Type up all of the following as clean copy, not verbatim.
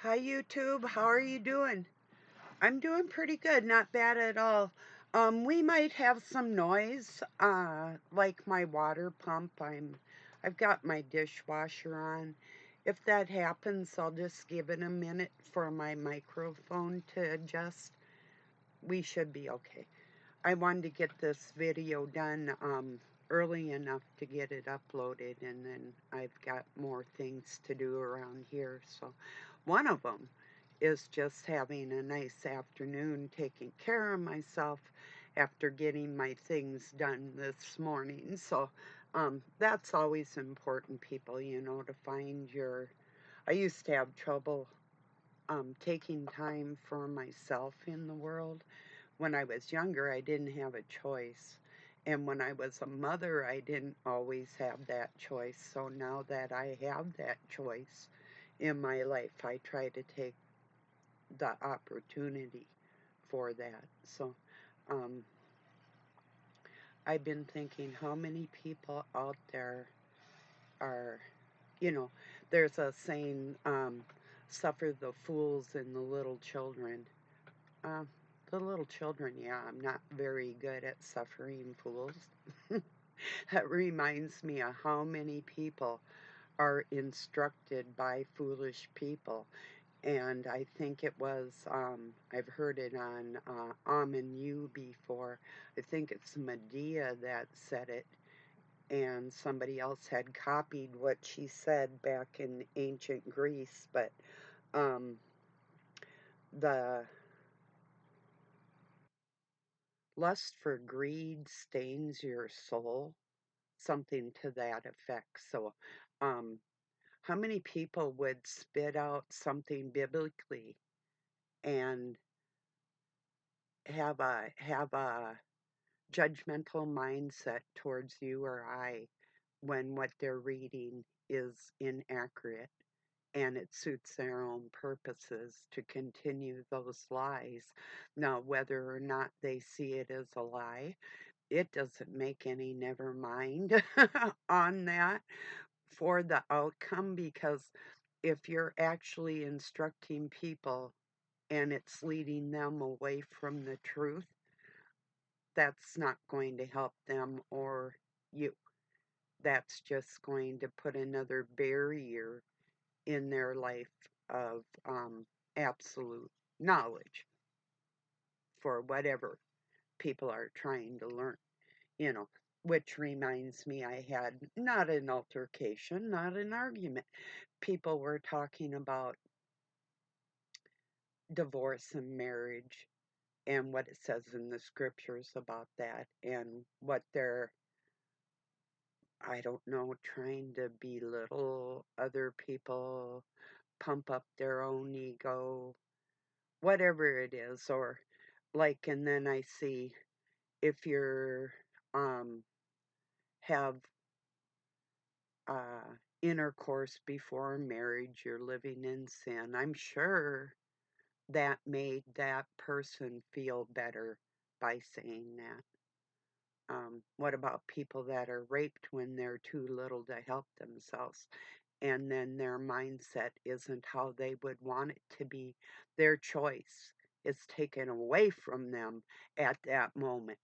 Hi, YouTube. How are you doing? I'm doing pretty good, not bad at all. We might have some noise, like my water pump. I've got my dishwasher on. If that happens, I'll just give it a minute for my microphone to adjust. We should be okay. I wanted to get this video done early enough to get it uploaded, and then I've got more things to do around here. So, one of them is just having a nice afternoon taking care of myself after getting my things done this morning. So, that's always important, people, to find your. I used to have trouble taking time for myself in the world. When I was younger, I didn't have a choice. And when I was a mother, I didn't always have that choice. So now that I have that choice in my life, I try to take the opportunity for that. So um, I've been thinking how many people out there are, you know, there's a saying, suffer the fools and the little children. Uh, the little children, yeah, I'm not very good at suffering fools. That reminds me of how many people are instructed by foolish people. And I think it was, I've heard it on Amen You before. I think it's Medea that said it, and somebody else had copied what she said back in ancient Greece. But um, the lust for greed stains your soul, something to that effect. So, um, how many people would spit out something biblically and have a judgmental mindset towards you or I when what they're reading is inaccurate and it suits their own purposes to continue those lies? Now, whether or not they see it as a lie, it doesn't make any never mind on that for the outcome, because if you're actually instructing people and it's leading them away from the truth, that's not going to help them or you. That's just going to put another barrier in their life of absolute knowledge for whatever people are trying to learn, you know. Which reminds me, I had not an altercation, not an argument. People were talking about divorce and marriage and what it says in the scriptures about that and what they're, I don't know, trying to belittle other people, pump up their own ego, whatever it is. Or like, and then I see if you're um have uh intercourse before marriage, you're living in sin. I'm sure that made that person feel better by saying that. What about people that are raped when they're too little to help themselves? And then their mindset isn't how they would want it to be. Their choice is taken away from them at that moment,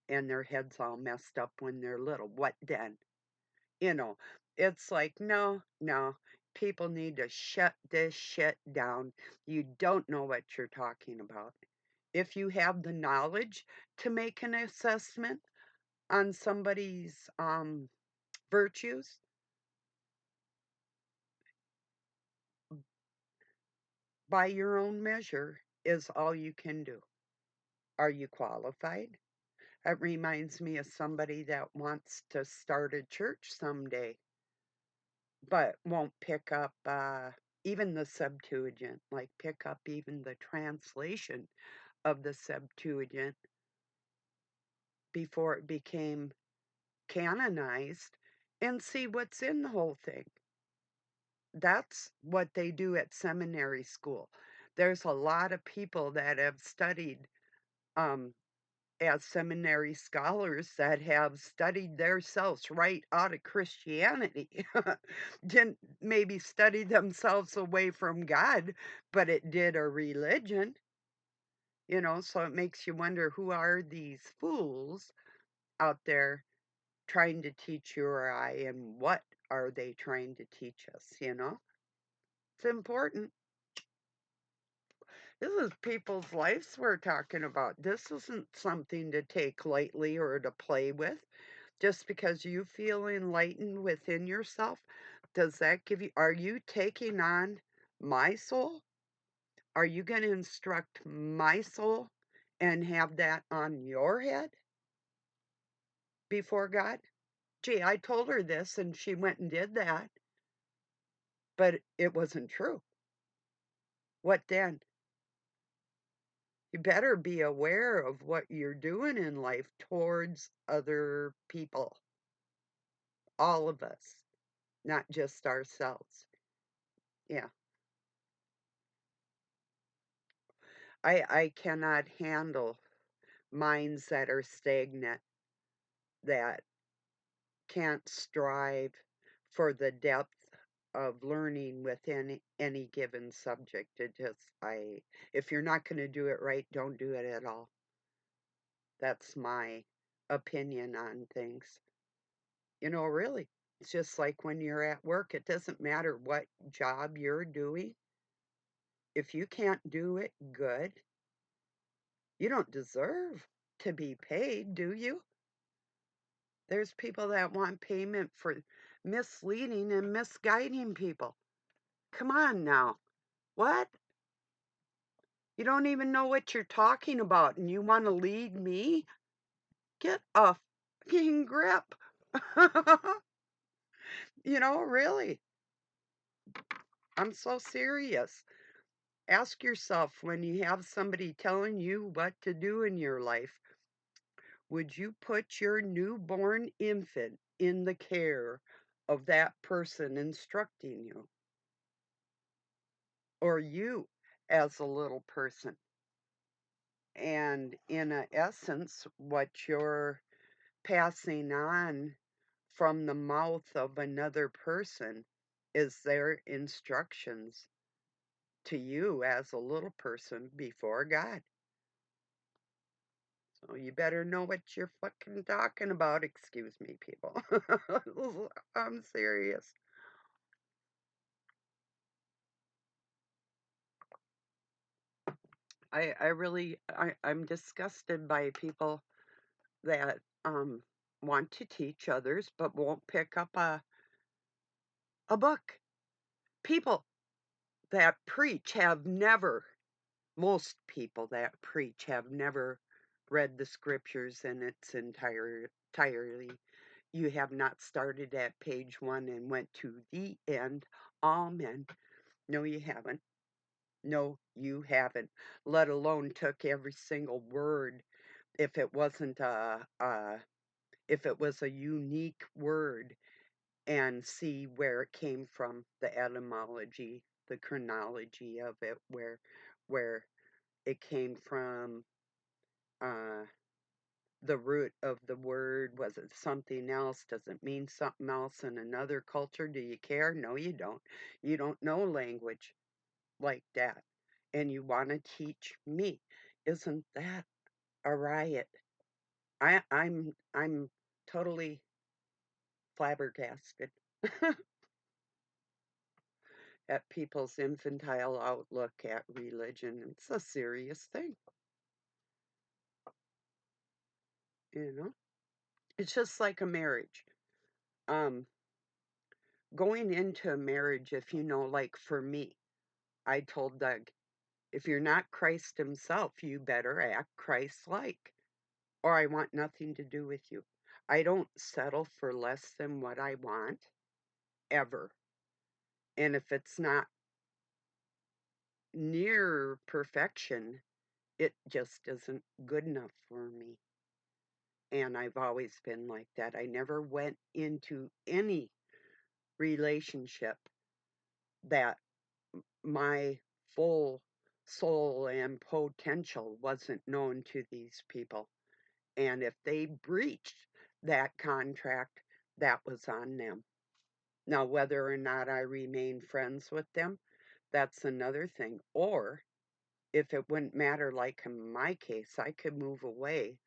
and their head's all messed up when they're little. What then? You know, it's like, no, no, people need to shut this shit down. You don't know what you're talking about. If you have the knowledge to make an assessment on somebody's virtues, by your own measure is all you can do. Are you qualified? That reminds me of somebody that wants to start a church someday, but won't pick up even the Septuagint, like pick up even the translation of the Septuagint before it became canonized and see what's in the whole thing. That's what they do at seminary school. There's a lot of people that have studied um, as seminary scholars that have studied themselves right out of Christianity. Didn't maybe study themselves away from God, but it did a religion, so it makes you wonder, who are these fools out there trying to teach you or I, and what are they trying to teach us? It's important. This is people's lives we're talking about. This isn't something to take lightly or to play with. Just because you feel enlightened within yourself, does that give you, are you taking on my soul? Are you going to instruct my soul and have that on your head before God? Gee, I told her this and she went and did that, but it wasn't true. What then? You better be aware of what you're doing in life towards other people, all of us, not just ourselves. Yeah. I cannot handle minds that are stagnant, that can't strive for the depth of learning within any given subject. If you're not going to do it right, don't do it at all. That's my opinion on things. Really, it's just like when you're at work, it doesn't matter what job you're doing. If you can't do it good, you don't deserve to be paid, do you? There's people that want payment for misleading and misguiding people. Come on now. What? You don't even know what you're talking about and you want to lead me? Get a fucking grip. Really. I'm so serious. Ask yourself, when you have somebody telling you what to do in your life, would you put your newborn infant in the care of that person instructing you? Or you as a little person? And in a essence, what you're passing on from the mouth of another person is their instructions to you as a little person before God. So you better know what you're fucking talking about. Excuse me, people. I'm serious. I'm disgusted by people that want to teach others but won't pick up a book. People that preach have never, most people that preach have never read the scriptures in its entirely. You have not started at page 1 and went to the end. Amen. No, you haven't. No, you haven't. Let alone took every single word. If it wasn't if it was a unique word, and see where it came from, the etymology, the chronology of it, where it came from, uh, the root of the word. Was it something else? Does it mean something else in another culture? Do you care? No, you don't. You don't know language like that, and you want to teach me. Isn't that a riot? I'm totally flabbergasted at people's infantile outlook at religion. It's a serious thing, you know? It's just like a marriage. Um, Going into a marriage, if like for me, I told Doug, if you're not Christ himself, you better act Christ-like, or I want nothing to do with you. I don't settle for less than what I want, ever. And if it's not near perfection, it just isn't good enough for me. And I've always been like that. I never went into any relationship that my full soul and potential wasn't known to these people. And if they breached that contract, that was on them. Now, whether or not I remain friends with them, that's another thing. Or if it wouldn't matter, like in my case, I could move away,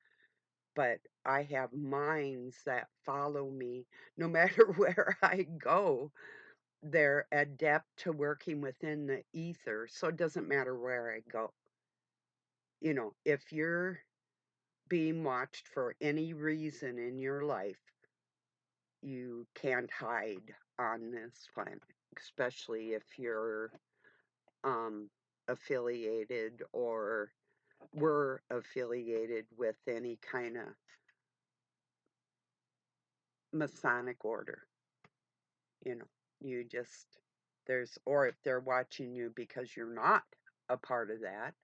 but I have minds that follow me no matter where I go. They're adept to working within the ether, so it doesn't matter where I go. If you're being watched for any reason in your life, you can't hide on this planet, especially if you're um, affiliated or were affiliated with any kind of Masonic order. You know, you just, or if they're watching you because you're not a part of that,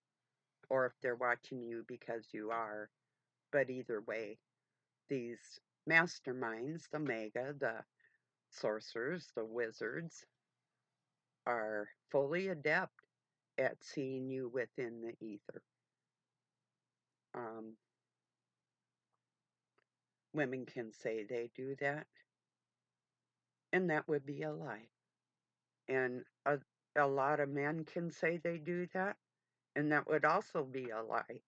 or if they're watching you because you are. But either way, these masterminds, the mega, the sorcerers, the wizards, are fully adept at seeing you within the ether. Um, Women can say they do that, and that would be a lie. And a lot of men can say they do that, and that would also be a lie.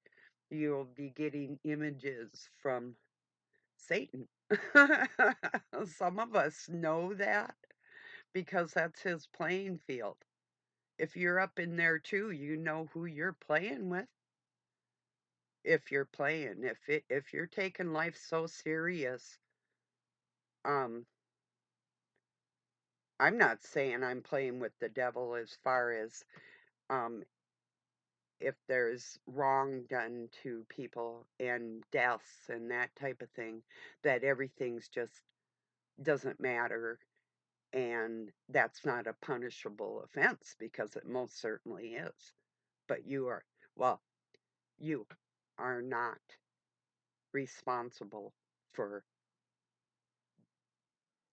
You'll be getting images from Satan. Some of us know that because that's his playing field. If you're up in there too, you know who you're playing with. If you're playing, if you're taking life so serious, um, I'm not saying I'm playing with the devil as far as um, if there's wrong done to people and deaths and that type of thing, that everything's just doesn't matter and that's not a punishable offense because it most certainly is. But well, you are not responsible for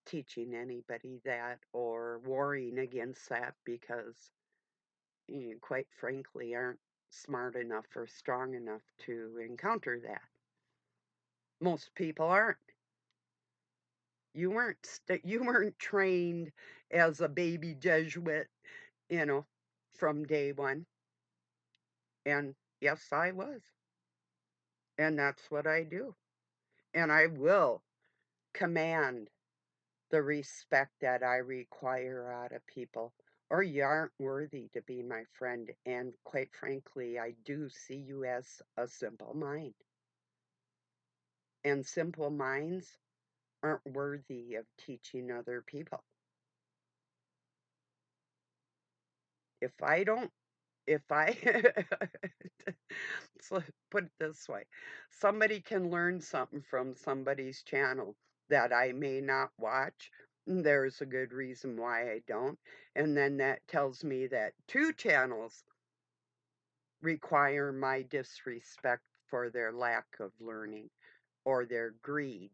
teaching anybody that or warring against that because you, quite frankly, aren't smart enough or strong enough to encounter that. Most people aren't. You weren't trained as a baby Jesuit, you know, from day one. And yes, I was. And that's what I do. And I will command the respect that I require out of people, or you aren't worthy to be my friend. And quite frankly, I do see you as a simple mind. And simple minds aren't worthy of teaching other people. If I don't, if I, so put it this way, somebody can learn something from somebody's channel that I may not watch. There's a good reason why I don't. And then that tells me that two channels require my disrespect for their lack of learning or their greed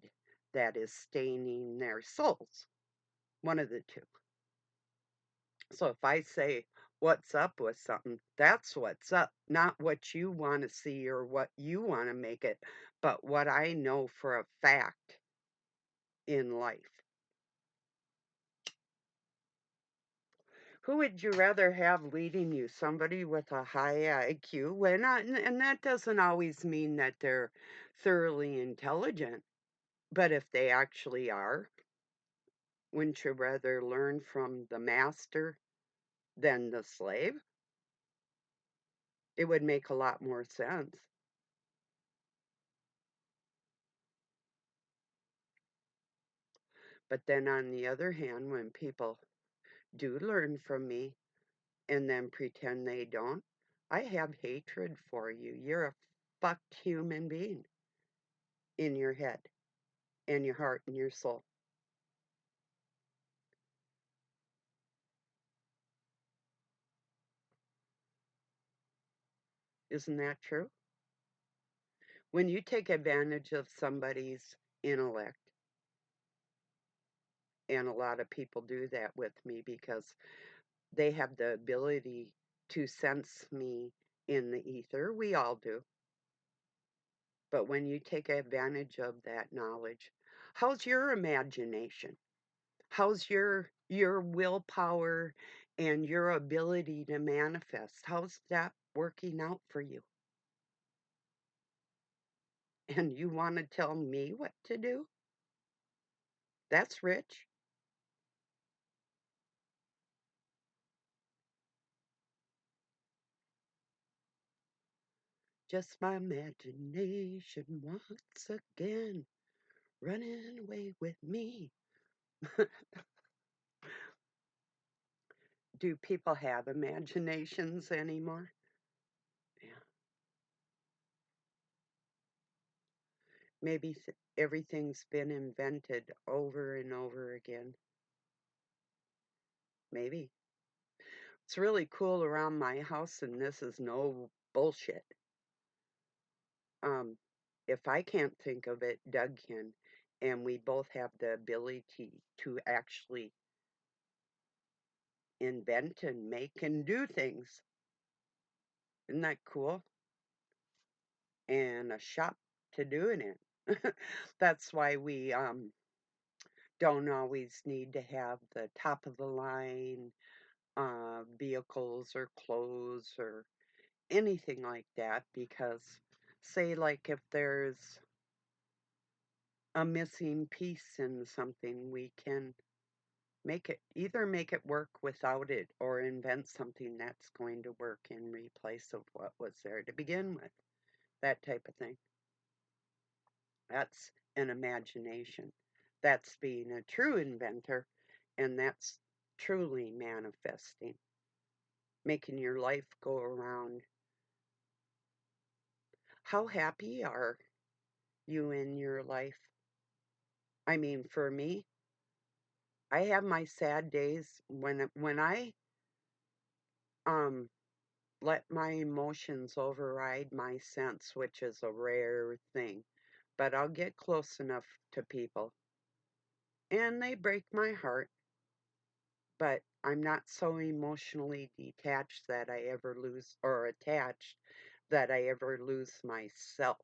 that is staining their souls. One of the two. So if I say what's up with something, that's what's up, not what you want to see or what you want to make it, but what I know for a fact in life. Who would you rather have leading you? Somebody with a high IQ? And that doesn't always mean that they're thoroughly intelligent, but if they actually are, wouldn't you rather learn from the master than the slave? It would make a lot more sense. But then on the other hand, when people do learn from me and then pretend they don't, I have hatred for you. You're a fucked human being in your head and your heart and your soul. Isn't that true? When you take advantage of somebody's intellect, and a lot of people do that with me because they have the ability to sense me in the ether, we all do. But when you take advantage of that knowledge, how's your imagination? How's your willpower and your ability to manifest? How's that working out for you? And you want to tell me what to do? That's rich. Just my imagination once again running away with me. Do people have imaginations anymore? Yeah. Maybe everything's been invented over and over again. Maybe. It's really cool around my house, and this is no bullshit. Um, if I can't think of it, Doug can, and we both have the ability to actually invent and make and do things. Isn't that cool? And a shop to doing it. That's why we don't always need to have the top of the line vehicles or clothes or anything like that, because say like if there's a missing piece in something, we can make it work without it or invent something that's going to work in replace of what was there to begin with. That type of thing. That's an imagination. That's being a true inventor, and that's truly manifesting, making your life go around. How happy are you in your life? I mean, for me, I have my sad days when I um let my emotions override my sense, which is a rare thing. But I'll get close enough to people and they break my heart, but I'm not so emotionally detached that I ever lose or attached that I ever lose myself.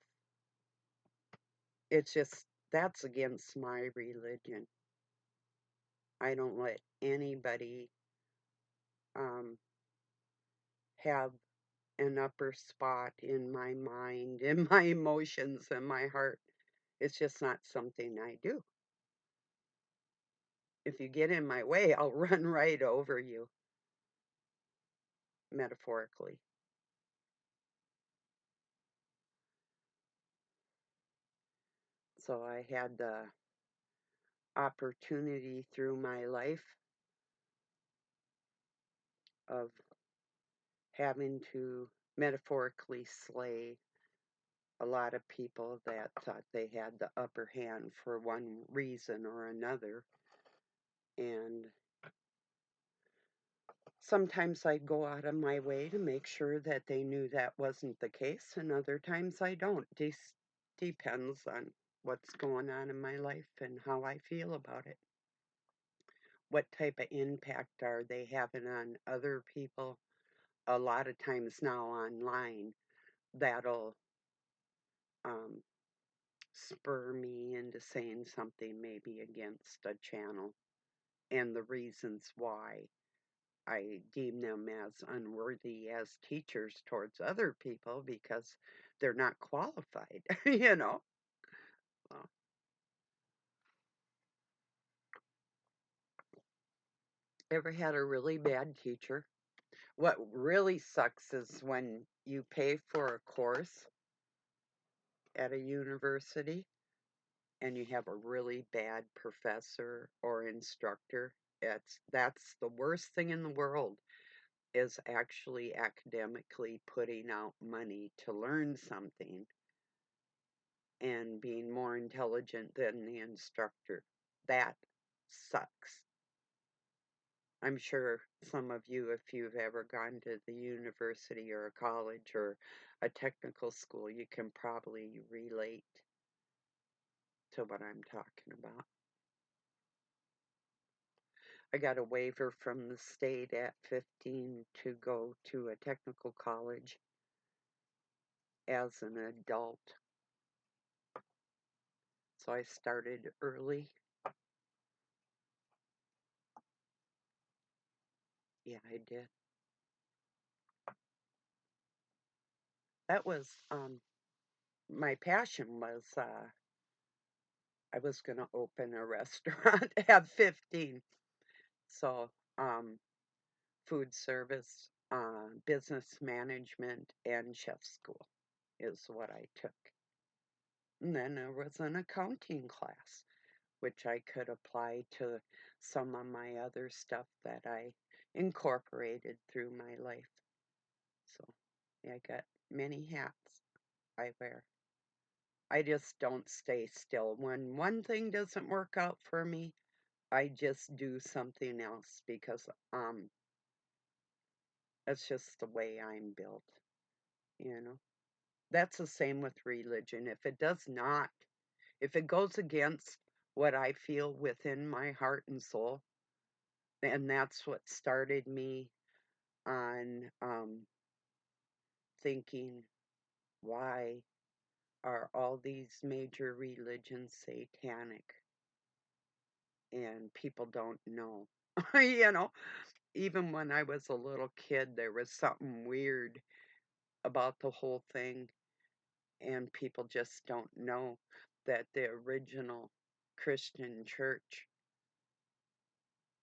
It's just that's against my religion. I don't let anybody um, have an upper spot in my mind, in my emotions, and my heart. It's just not something I do. If you get in my way, I'll run right over you, metaphorically. So I had the opportunity through my life of having to metaphorically slay a lot of people that thought they had the upper hand for one reason or another. And sometimes I'd go out of my way to make sure that they knew that wasn't the case, and other times I don't. Depends on what's going on in my life and how I feel about it. What type of impact are they having on other people? A lot of times now online, that'll um, spur me into saying something maybe against a channel and the reasons why I deem them as unworthy as teachers towards other people because they're not qualified, you know. Well, ever had a really bad teacher? What really sucks is when you pay for a course at a university and you have a really bad professor or instructor. That's the worst thing in the world is actually academically putting out money to learn something and being more intelligent than the instructor. That sucks. I'm sure some of you, if you've ever gone to the university or a college or a technical school, you can probably relate to what I'm talking about. I got a waiver from the state at 15 to go to a technical college as an adult. So I started early. Yeah, I did. That was my passion was I was going to open a restaurant at 15. So, food service, business management, and chef school is what I took. And then there was an accounting class, which I could apply to some of my other stuff that I incorporated through my life. So, yeah, I got many hats I wear. I just don't stay still. When one thing doesn't work out for me, I just do something else because that's just the way I'm built, you know. That's the same with religion. If it does not, if it goes against what I feel within my heart and soul, and that's what started me on thinking, why are all these major religions satanic and people don't know? you know, even when I was a little kid, there was something weird about the whole thing, and people just don't know that the original Christian church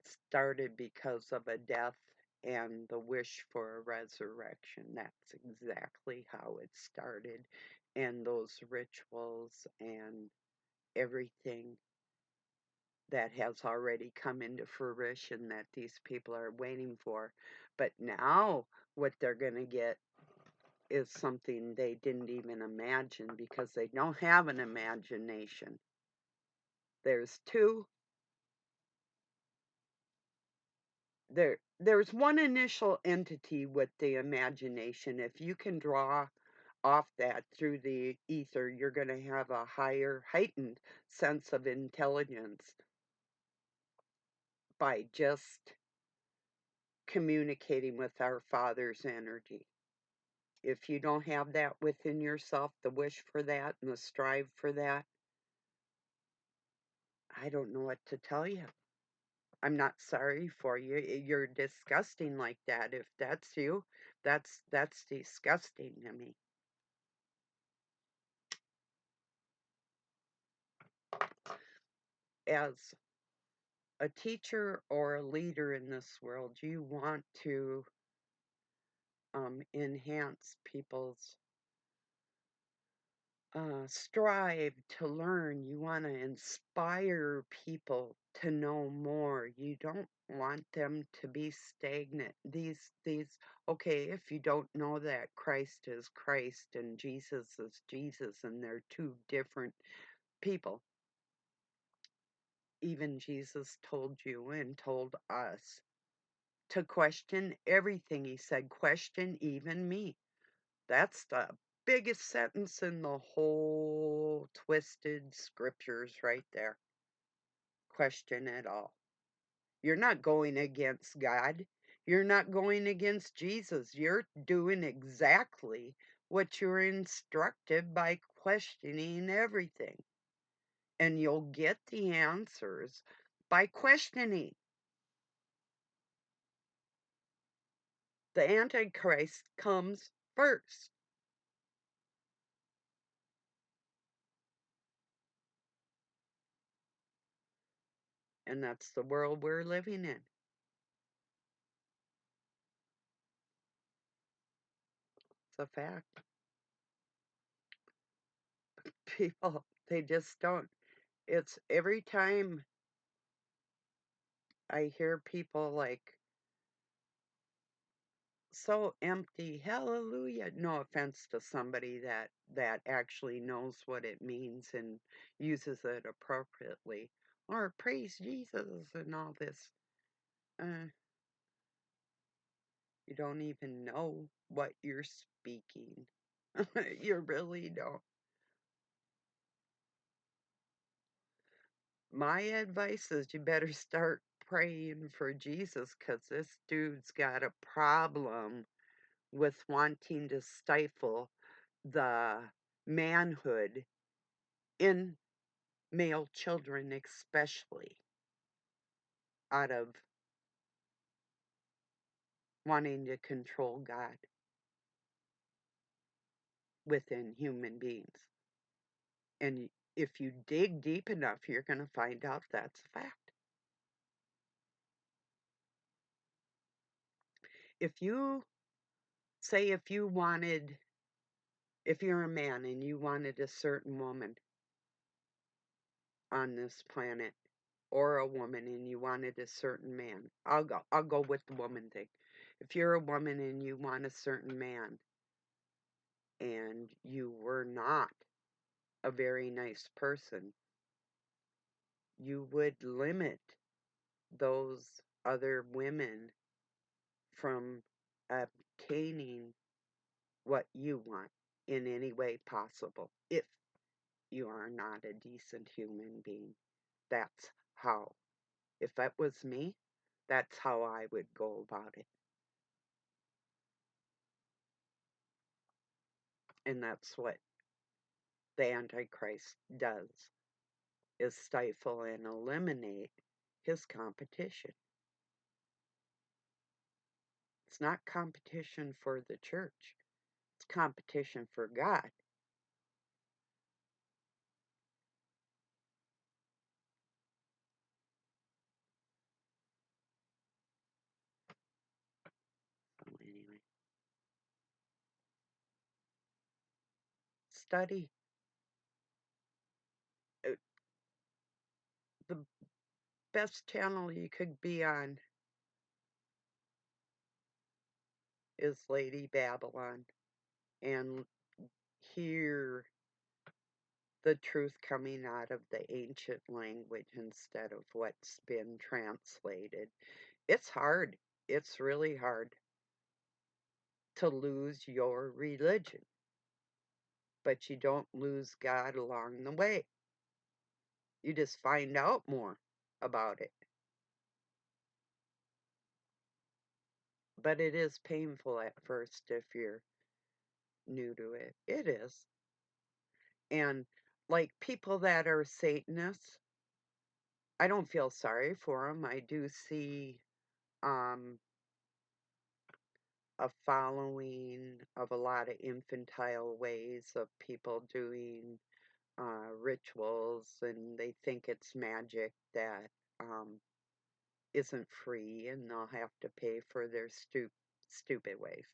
started because of a death and the wish for a resurrection. That's exactly how it started. And those rituals and everything that has already come into fruition that these people are waiting for. But now, what they're going to get is something they didn't even imagine because they don't have an imagination. There's two there's one initial entity with the imagination. If you can draw off that through the ether, you're going to have a higher heightened sense of intelligence by just communicating with our father's energy. If you don't have that within yourself, the wish for that and the strive for that, I don't know what to tell you. I'm not sorry for you. You're disgusting like that. If that's you, that's disgusting to me. As a teacher or a leader in this world, you want to enhance people's strive to learn. You want to inspire people to know more. You don't want them to be stagnant. Okay, if you don't know that Christ is Christ and Jesus is Jesus and they're two different people, even Jesus told you and told us to question everything. He said, question even me. That's the biggest sentence in the whole twisted scriptures right there. Question it all. You're not going against God. You're not going against Jesus. You're doing exactly what you're instructed by questioning everything. And you'll get the answers by questioning. The Antichrist comes first. And that's the world we're living in. It's a fact. People, they just don't. It's every time I hear people like so empty, hallelujah. No offense to somebody that actually knows what it means and uses it appropriately, or praise Jesus and all this. Uh, you don't even know what you're speaking. You really don't. My advice is you better start praying for Jesus because this dude's got a problem with wanting to stifle the manhood in male children especially, out of wanting to control God within human beings. And if you dig deep enough, you're going to find out that's a fact. If you say, if you're a man and you wanted a certain woman on this planet, or a woman and you wanted a certain man, I'll go with the woman thing. If you're a woman and you want a certain man and you were not a very nice person, you would limit those other women from obtaining what you want in any way possible if you are not a decent human being. That's how, if that was me, that's how I would go about it. And that's what the Antichrist does, is stifle and eliminate his competition. It's not competition for the church. It's competition for God. So anyway, study. Uh, The best channel you could be on is Lady Babylon, and hear the truth coming out of the ancient language instead of what's been translated. It's hard. It's really hard to lose your religion, but you don't lose God along the way. You just find out more about it. But it is painful at first if you're new to it. It is. And like people that are Satanists, I don't feel sorry for them. I do see um, a following of a lot of infantile ways of people doing rituals, and they think it's magic that um, isn't free, and they'll have to pay for their stupid ways.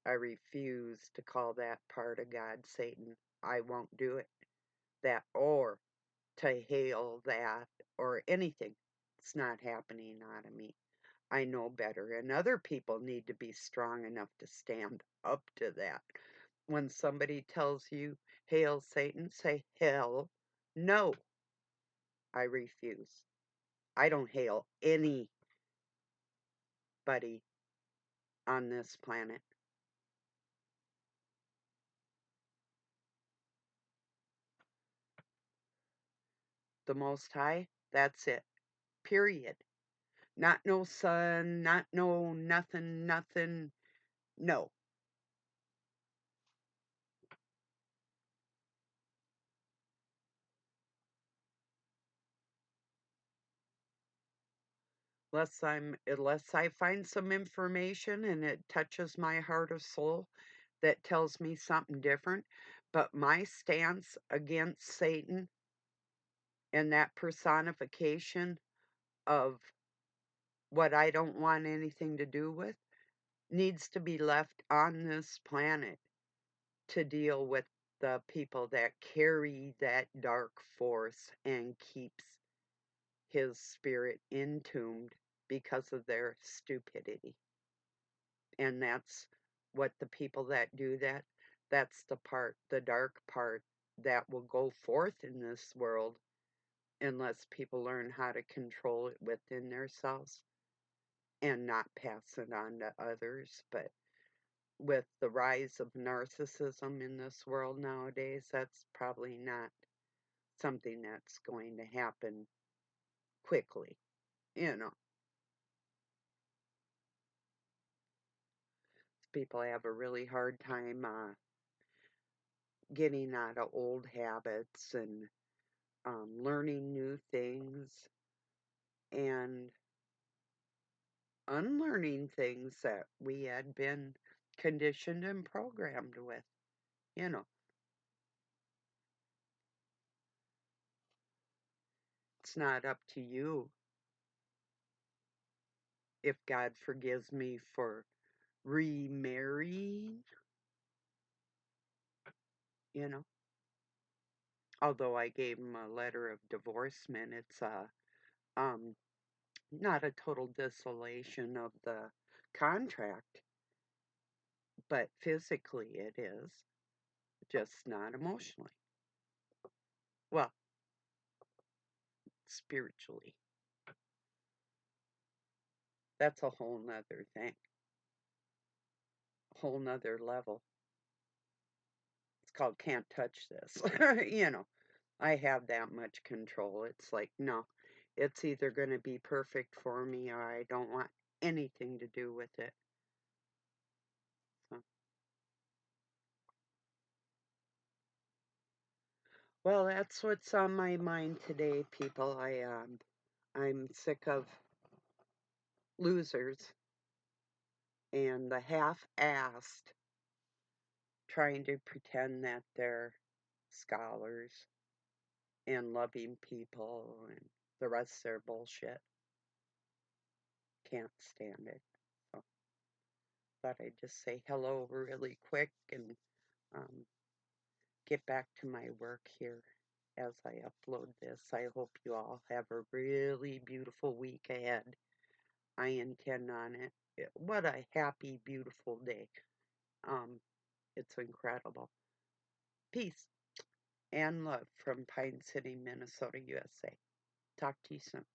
I refuse to call that part of God Satan. I won't do it. That, or to hail that, or anything. It's not happening out of me. I know better, and other people need to be strong enough to stand up to that. When somebody tells you, hail Satan, say, hell no. I refuse. I don't hail anybody on this planet. The Most High, that's it. Period. Not no sun, not no nothing, nothing. No. Unless I find some information and it touches my heart or soul that tells me something different. But my stance against Satan and that personification of what I don't want anything to do with needs to be left on this planet to deal with the people that carry that dark force and keeps his spirit entombed because of their stupidity. And that's what the people that do that, that's the dark part that will go forth in this world unless people learn how to control it within themselves and not pass it on to others. But with the rise of narcissism in this world nowadays, that's probably not something that's going to happen quickly. You know, people have a really hard time getting out of old habits and learning new things and unlearning things that we had been conditioned and programmed with. You know, it's not up to you if God forgives me for remarrying, you know. Although I gave him a letter of divorcement, it's um not a total dissolution of the contract, but physically it is, just not emotionally. Well, spiritually. That's a whole nother thing, whole nother level. It's called can't touch this. I have that much control. It's like, no, it's either going to be perfect for me or I don't want anything to do with it. So, well, that's what's on my mind today, people. I'm sick of losers and the half-assed trying to pretend that they're scholars and loving people and the rest of their bullshit. Can't stand it. So thought I'd just say hello really quick and um, get back to my work here as I upload this. I hope you all have a really beautiful week ahead. I intend on it. What a happy, beautiful day. Um, it's incredible. Peace and love from Pine City, Minnesota, USA. Talk to you soon.